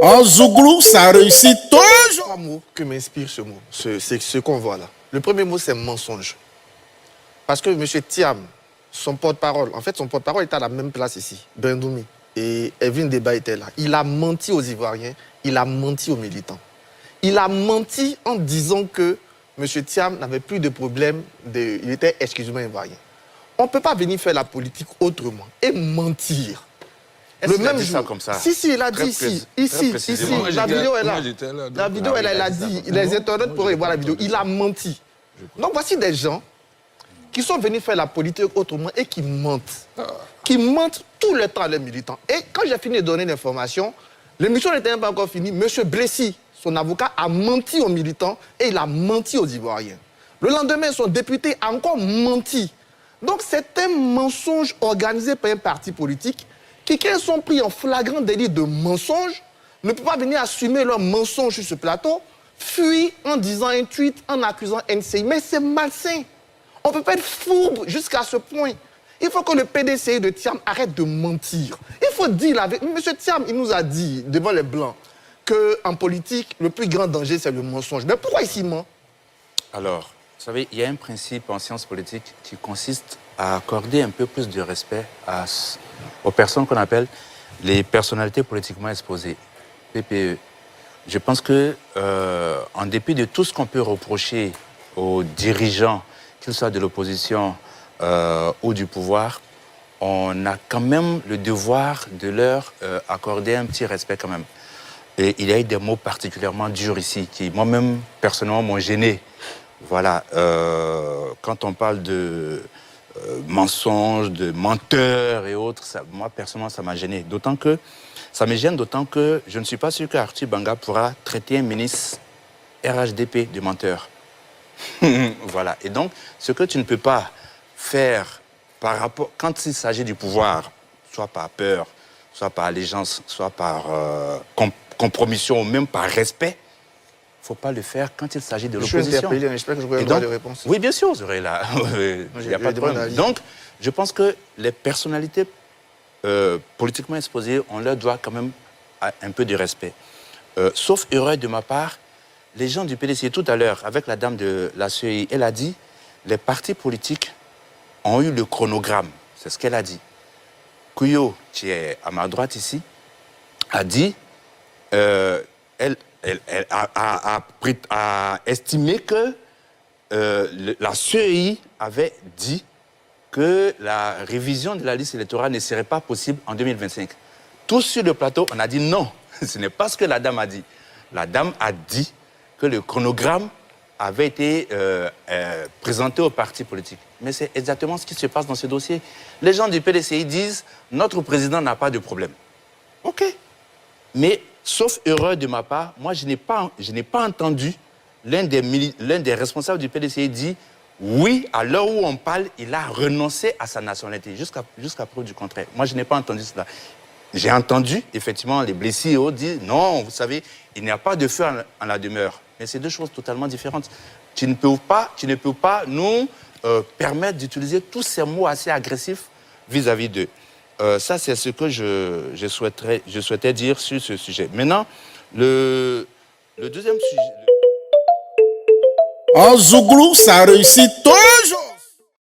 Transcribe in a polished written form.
En Zouglou, ça réussit toujours. Trois mots que m'inspire ce mot, c'est ce qu'on voit là. Le premier mot, c'est mensonge. Parce que M. Thiam, son porte-parole, en fait, son porte-parole était à la même place ici, Bendoumi. Et Evelyne Deba était là. Il a menti aux Ivoiriens, il a menti aux militants. Il a menti en disant que M. Thiam n'avait plus de problème, il était exclusivement ivoirien. On ne peut pas venir faire la politique autrement et mentir. Le même jour, comme ça. Si, il a dit ici, la vidéo est là. La vidéo, elle a dit, les internautes pourraient voir la vidéo. Il a menti. Donc voici des gens qui sont venus faire la politique autrement et qui mentent. Qui mentent tout le temps à leurs militants. Et quand j'ai fini de donner l'information, l'émission n'était même pas encore finie. M. Blessy, son avocat, a menti aux militants et il a menti aux Ivoiriens. Le lendemain, son député a encore menti. Donc c'est un mensonge organisé par un parti politique qui, quand ils sont pris en flagrant délit de mensonge, ne peut pas venir assumer leur mensonge sur ce plateau, fuir en disant un tweet, en accusant NCI. Mais c'est malsain. On ne peut pas être fourbe jusqu'à ce point. Il faut que le PDCI de Thiam arrête de mentir. Il faut dire la vérité. M. Thiam, il nous a dit, devant les Blancs, qu'en politique, le plus grand danger, c'est le mensonge. Mais pourquoi ici ment? Alors, vous savez, il y a un principe en sciences politiques qui consiste à accorder un peu plus de respect aux personnes qu'on appelle les personnalités politiquement exposées, PPE. Je pense que, en dépit de tout ce qu'on peut reprocher aux dirigeants, qu'ils soient de l'opposition ou du pouvoir, on a quand même le devoir de leur accorder un petit respect quand même. Et il y a eu des mots particulièrement durs ici, qui moi-même, personnellement, m'ont gêné. Voilà, quand on parle de mensonges, de menteurs et autres, ça, moi, personnellement, ça m'a gêné. Ça me gêne d'autant que je ne suis pas sûr qu'Arthur Banga pourra traiter un ministre RHDP de menteur. Voilà. Et donc, ce que tu ne peux pas faire par rapport, quand il s'agit du pouvoir, soit par peur, soit par allégeance, soit par compromission ou même par respect, il ne faut pas le faire quand il s'agit de l'opposition. Je suis interpellé, j'espère que j'aurai le droit de réponse. Oui, bien sûr, vous aurez là. Il n'y a pas de problème. Donc, je pense que les personnalités politiquement exposées, on leur doit quand même un peu de respect. Sauf erreur de ma part, les gens du PDC, tout à l'heure, avec la dame de la CEI, elle a dit, les partis politiques ont eu le chronogramme. C'est ce qu'elle a dit. Kuyo, qui est à ma droite ici, a dit, elle a estimé que la CEI avait dit que la révision de la liste électorale ne serait pas possible en 2025. Tous sur le plateau, on a dit non. Ce n'est pas ce que la dame a dit. La dame a dit que le chronogramme avait été présenté aux partis politiques. Mais c'est exactement ce qui se passe dans ce dossier. Les gens du PDCI disent « Notre président n'a pas de problème ». OK. Mais, sauf erreur de ma part, moi, je n'ai pas entendu l'un des responsables du PDCI dire « Oui, à l'heure où on parle, il a renoncé à sa nationalité, jusqu'à preuve du contraire ». Moi, je n'ai pas entendu cela. J'ai entendu, effectivement, les blessés et autres dire « Non, vous savez, il n'y a pas de feu en la demeure ». Mais c'est deux choses totalement différentes. Tu ne peux pas nous permettre d'utiliser tous ces mots assez agressifs vis-à-vis d'eux. Ça, c'est ce que je souhaitais dire sur ce sujet. Maintenant, le deuxième sujet... En Zouglou, ça réussit tout.